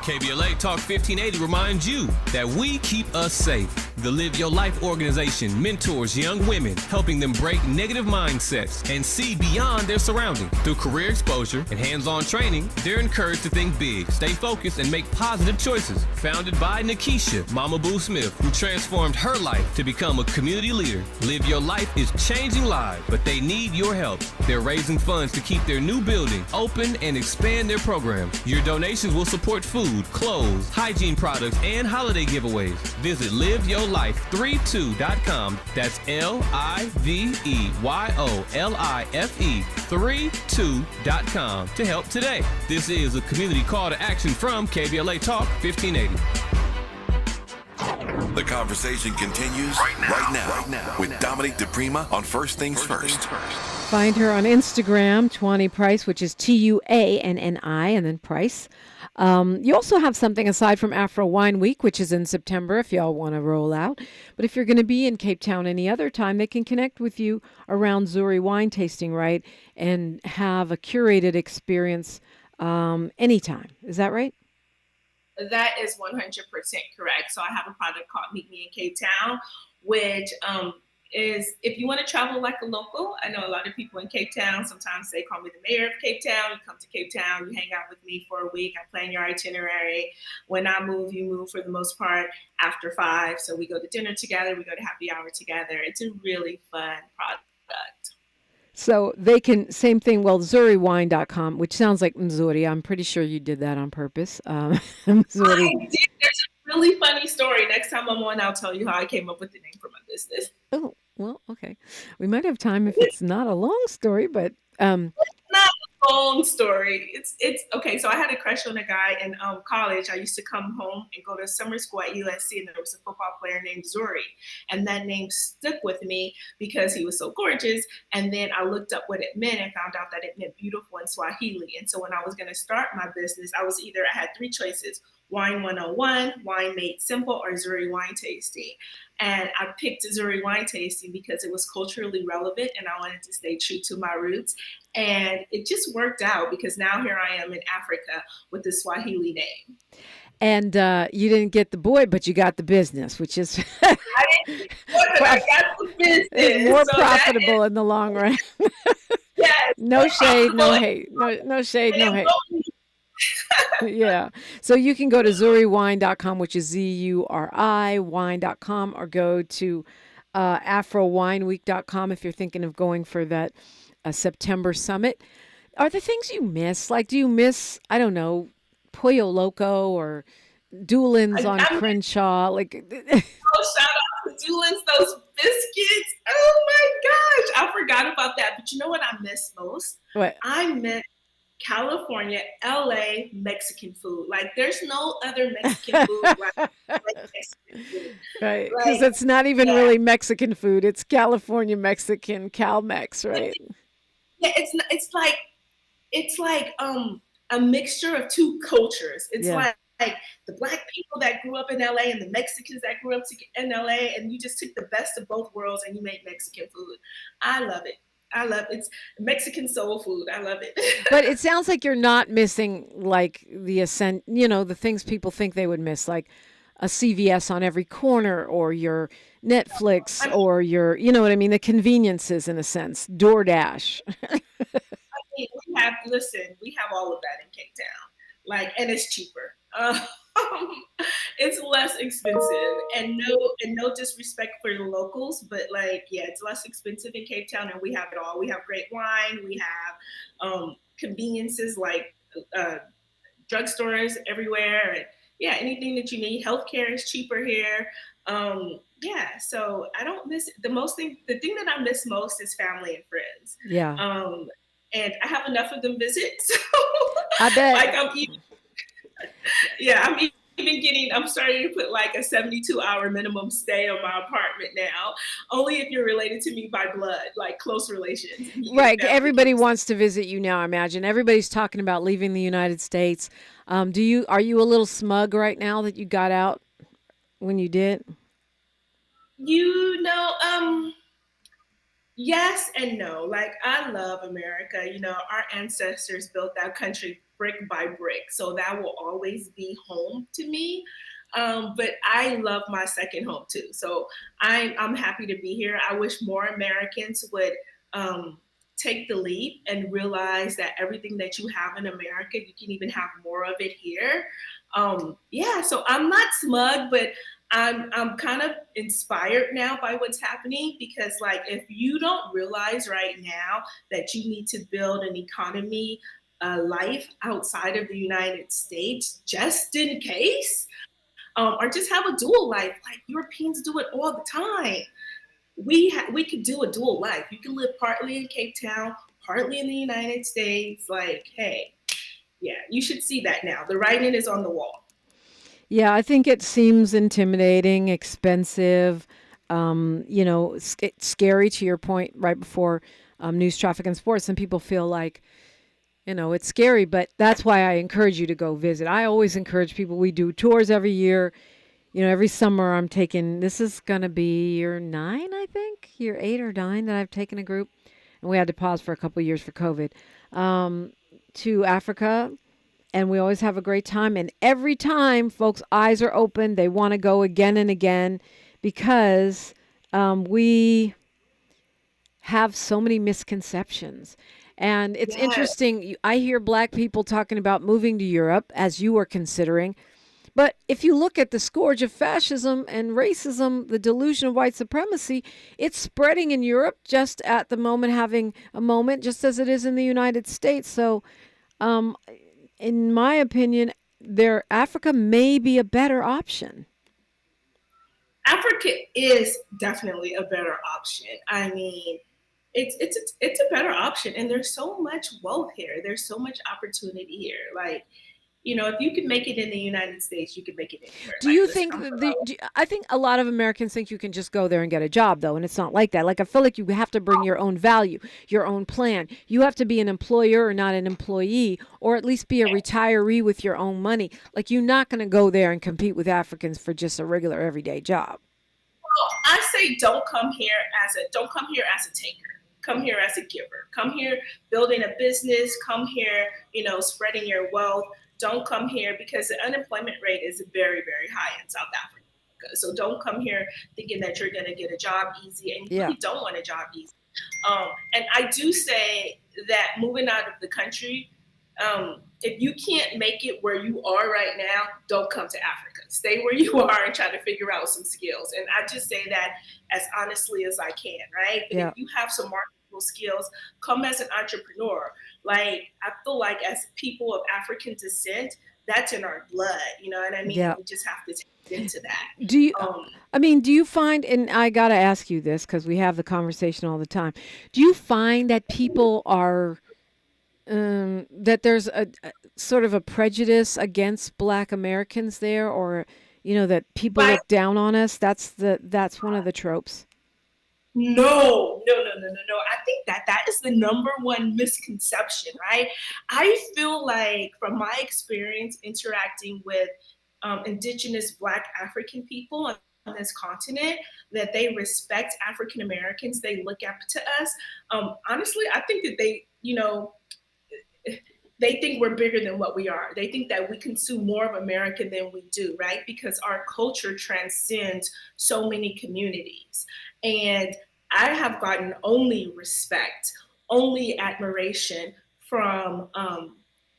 KBLA Talk 1580 reminds you that we keep us safe. The Live Your Life organization mentors young women, helping them break negative mindsets and see beyond their surroundings. Through career exposure and hands-on training, they're encouraged to think big, stay focused, and make positive choices. Founded by Nikisha Mama Boo Smith, who transformed her life to become a community leader. Live Your Life is changing lives, but they need your help. They're raising funds to keep their new building open and expand their programs. Your donations will support food, clothes, hygiene products, and holiday giveaways. Visit liveyourlife32.com. That's LIVEYOLIFE32.com to help today. This is a community call to action from KBLA Talk 1580. The conversation continues right now with Dominique DiPrima on First Things First. Find her on Instagram, Tuanni Price, which is Tuanni and then Price. You also have something aside from Afro Wine Week, which is in September if y'all want to roll out. But if you're going to be in Cape Town any other time, they can connect with you around Zuri wine tasting, right? And have a curated experience anytime. Is that right? That is 100% correct. So I have a product called Meet Me in Cape Town, which is if you want to travel like a local. I know a lot of people in Cape Town, sometimes they call me the mayor of Cape Town. You come to Cape Town, you hang out with me for a week. I plan your itinerary. When I move, you move for the most part after 5. So we go to dinner together. We go to happy hour together. It's a really fun product. So they can, same thing, well, ZuriWine.com, which sounds like Mzuri. I'm pretty sure you did that on purpose. Mzuri. I did. There's a really funny story. Next time I'm on, I'll tell you how I came up with the name for my business. Oh, well, okay. We might have time if it's not a long story, but... It's not a long story. It's okay. So I had a crush on a guy in college. I used to come home and go to summer school at USC, and there was a football player named Zuri. And that name stuck with me because he was so gorgeous. And then I looked up what it meant and found out that it meant beautiful in Swahili. And so when I was going to start my business, I had 3 choices: Wine 101, Wine Made Simple, or Zuri Wine Tasting. And I picked Zuri Wine Tasting because it was culturally relevant and I wanted to stay true to my roots. And it just worked out because now here I am in Africa with the Swahili name. And you didn't get the boy, but you got the business, which is I didn't but I got the business. It's more profitable in the long run. Yes. No shade, no hate. No shade, no hate. Yeah. So you can go to ZuriWine.com, which is ZURI wine.com, or go to AfroWineWeek.com if you're thinking of going for that September summit. Are there things you miss? Like, do you miss, I don't know, Pollo Loco or Doolin's on Crenshaw? Like, shout out to Doolin's, those biscuits. Oh my gosh, I forgot about that. But you know what I miss most? What? I miss California, LA Mexican food. Like, there's no other Mexican food like Mexican food. Right, because it's not even really Mexican food. It's California Mexican, Cal-Mex, right? Yeah, it's like a mixture of two cultures. It's Yeah. like the Black people that grew up in LA and the Mexicans that grew up in LA, and you just took the best of both worlds and you made Mexican food. I love it. It's Mexican soul food. I love it. But it sounds like you're not missing like the things people think they would miss, like a CVS on every corner, or your Netflix, or your, you know what I mean, the conveniences in a sense, DoorDash. We have all of that in Cape Town, and it's cheaper. It's less expensive, and no disrespect for the locals, but it's less expensive in Cape Town, and we have it all. We have great wine, we have conveniences like drugstores everywhere, and anything that you need. Healthcare is cheaper here. So I don't miss the thing that I miss most is family and friends. Yeah. And I have enough of them visit. So I bet. I'm even getting, I'm starting to put like a 72-hour minimum stay on my apartment now, only if you're related to me by blood, like close relations. Right. Everybody wants to visit you now, I imagine. Everybody's talking about leaving the United States. Are you a little smug right now that you got out when you did? Yes and no. I love America. Our ancestors built that country brick by brick, so that will always be home to me. But I love my second home too. So I'm happy to be here. I wish more Americans would take the leap and realize that everything that you have in America, you can even have more of it here. So I'm not smug, but I'm kind of inspired now by what's happening, because if you don't realize right now that you need to build an economy, life outside of the United States, just in case, or just have a dual life, like Europeans do it all the time. We could do a dual life. You can live partly in Cape Town, partly in the United States. You should see that now. The writing is on the wall. Yeah, I think it seems intimidating, expensive, it's scary, to your point right before news, traffic, and sports. And people feel like, it's scary, but that's why I encourage you to go visit. I always encourage people. We do tours every year. Every summer I'm taking, this is going to be year 9, I think, year 8 or 9 that I've taken a group. And we had to pause for a couple of years for COVID, to Africa. And we always have a great time. And every time, folks' eyes are open. They want to go again and again, because we have so many misconceptions. And it's interesting. I hear Black people talking about moving to Europe, as you were considering. But if you look at the scourge of fascism and racism, the delusion of white supremacy, it's spreading in Europe just at the moment, having a moment, just as it is in the United States. So, in my opinion, Africa may be a better option. Africa is definitely a better option. I mean, it's a better option, and there's so much wealth here. There's so much opportunity here. If you can make it in the United States, you can make it anywhere. Do you think, I think a lot of Americans think you can just go there and get a job, though, and it's not like that. I feel like you have to bring your own value, your own plan. You have to be an employer or not an employee, or at least be a retiree with your own money. You're not going to go there and compete with Africans for just a regular everyday job. Well, I say don't come here as a taker. Come here as a giver. Come here building a business. Come here, spreading your wealth. Don't come here, because the unemployment rate is very, very high in South Africa. So don't come here thinking that you're going to get a job easy, and you really don't want a job easy. And I do say that moving out of the country, if you can't make it where you are right now, don't come to Africa. Stay where you are and try to figure out some skills. And I just say that as honestly as I can, right? But if you have some marketable skills, come as an entrepreneur. I feel like as people of African descent, that's in our blood. You know what I mean? Yeah. We just have to take into that. Do you find, and I got to ask you this because we have the conversation all the time, do you find that people are, that there's a sort of a prejudice against Black Americans there, or, that people look down on us? That's one of the tropes. No. I think that is is the number one misconception, right? I feel like from my experience interacting with indigenous Black African people on this continent, that they respect African Americans, they look up to us. Honestly, I think that they, they think we're bigger than what we are. They think that we consume more of America than we do, right? Because our culture transcends so many communities. And I have gotten only respect, only admiration from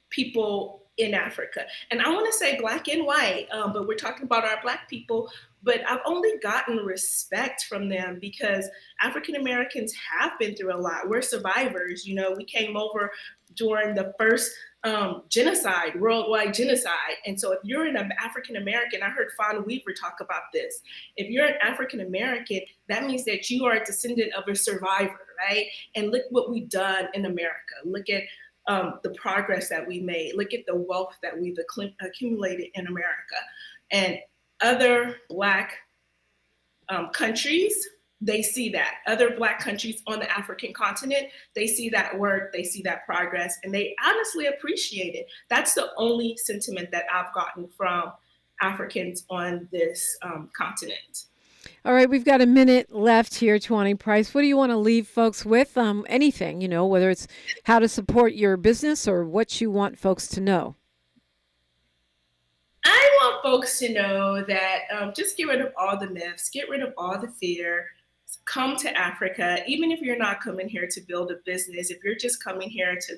people in Africa. And I want to say Black and white, but we're talking about our Black people. But I've only gotten respect from them because African Americans have been through a lot. We're survivors. We came over during the first genocide, worldwide genocide. And so if you're an African American, I heard Fawn Weaver talk about this. If you're an African American, that means that you are a descendant of a survivor, right? And look what we've done in America. Look at the progress that we made. Look at the wealth that we've accumulated in America. And other Black countries, they see that. Other Black countries on the African continent, they see that work, they see that progress, and they honestly appreciate it. That's the only sentiment that I've gotten from Africans on this continent. All right, we've got a minute left here, Tuanni Price. What do you want to leave folks with? Anything, whether it's how to support your business or what you want folks to know. I want folks to know that just get rid of all the myths, get rid of all the fear, come to Africa. Even if you're not coming here to build a business, if you're just coming here to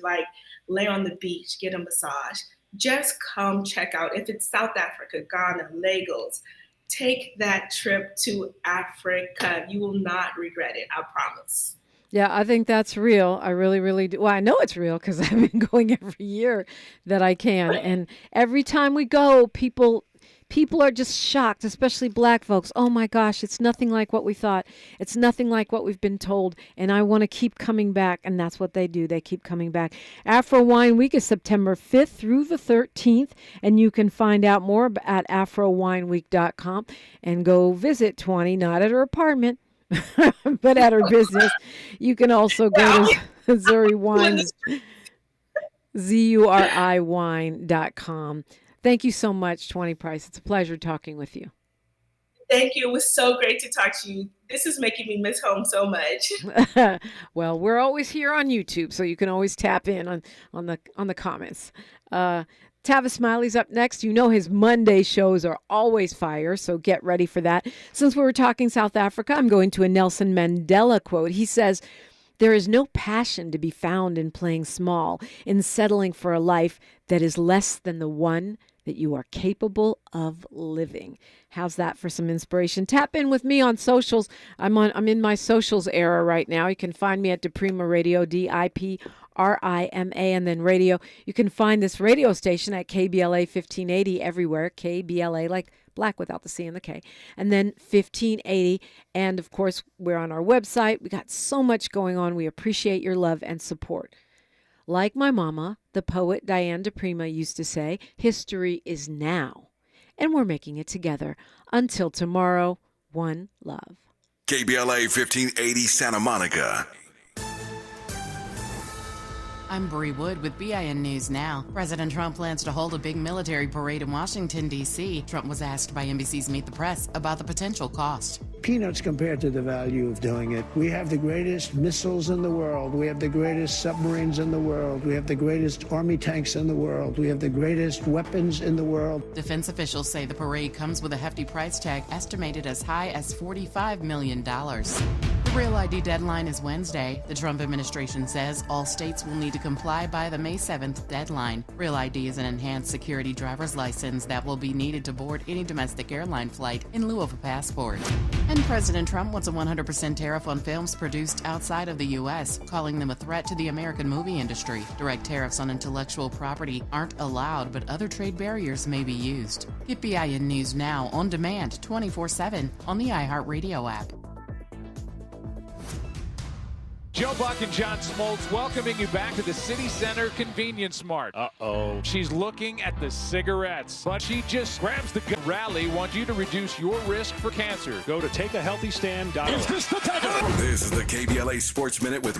lay on the beach, get a massage, just come check out. If it's South Africa, Ghana, Lagos, take that trip to Africa. You will not regret it, I promise. Yeah, I think that's real. I really, really do. Well, I know it's real because I've been going every year that I can. And every time we go, people are just shocked, especially Black folks. Oh my gosh, it's nothing like what we thought. It's nothing like what we've been told. And I want to keep coming back. And that's what they do. They keep coming back. Afro Wine Week is September 5th through the 13th. And you can find out more at afrowineweek.com and go visit Tuanni, not at her apartment, but at her business. You can also go to Zuri Wines, ZURIwine.com. Thank you so much, Tuanni Price. It's a pleasure talking with you. Thank you. It was so great to talk to you. This is making me miss home so much. Well, we're always here on YouTube, so you can always tap in on the comments. Tavis Smiley's up next. His Monday shows are always fire, so get ready for that. Since we were talking South Africa, I'm going to a Nelson Mandela quote. He says, "There is no passion to be found in playing small, in settling for a life that is less than the one that you are capable of living." How's that for some inspiration? Tap in with me on socials. I'm in my socials era right now. You can find me at DiPrima Radio, DIPRIMA, and then radio. You can find this radio station at KBLA 1580 everywhere. KBLA, like Black without the C and the K. And then 1580. And of course, we're on our website. We got so much going on. We appreciate your love and support. Like my mama, the poet Diane DiPrima used to say, history is now. And we're making it together. Until tomorrow, one love. KBLA 1580 Santa Monica. I'm Bree Wood with BIN News Now. President Trump plans to hold a big military parade in Washington, D.C. Trump was asked by NBC's Meet the Press about the potential cost. Peanuts compared to the value of doing it. We have the greatest missiles in the world. We have the greatest submarines in the world. We have the greatest army tanks in the world. We have the greatest weapons in the world. Defense officials say the parade comes with a hefty price tag estimated as high as $45 million. The Real ID deadline is Wednesday. The Trump administration says all states will need to comply by the May 7th deadline. Real ID is an enhanced security driver's license that will be needed to board any domestic airline flight in lieu of a passport. And President Trump wants a 100% tariff on films produced outside of the U.S., calling them a threat to the American movie industry. Direct tariffs on intellectual property aren't allowed, but other trade barriers may be used. Get BIN News Now on demand 24/7 on the iHeartRadio app. Joe Buck and John Smoltz welcoming you back to the City Center Convenience Mart. Uh-oh. She's looking at the cigarettes, but she just grabs the gun. Rally wants you to reduce your risk for cancer. Go to takeahealthystand.org. This is the KBLA Sports Minute with